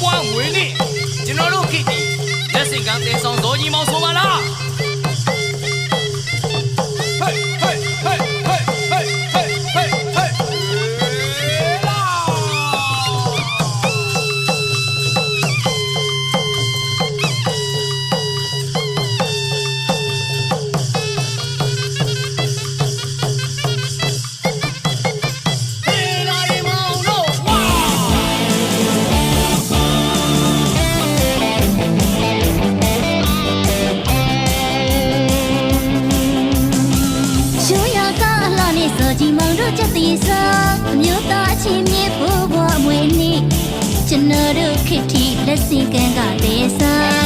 ဘွားငွေနဲ့ကျွန်တော်တို့ခေတ်ဒီလက်စင်ကန်းတင်ဆောင်ဇော်ကြီးမောင်ဆိုပါလားဟေးဟေးဟေးဟေးဟေးဟေးဟေးဟေးချက်တီစားမြို့သားချင်းမြေဖို့ဘွားမွေးနေ့ကျွန်တော်တို့ခေတ်ထိလက်စင်ကန်းကတေးစား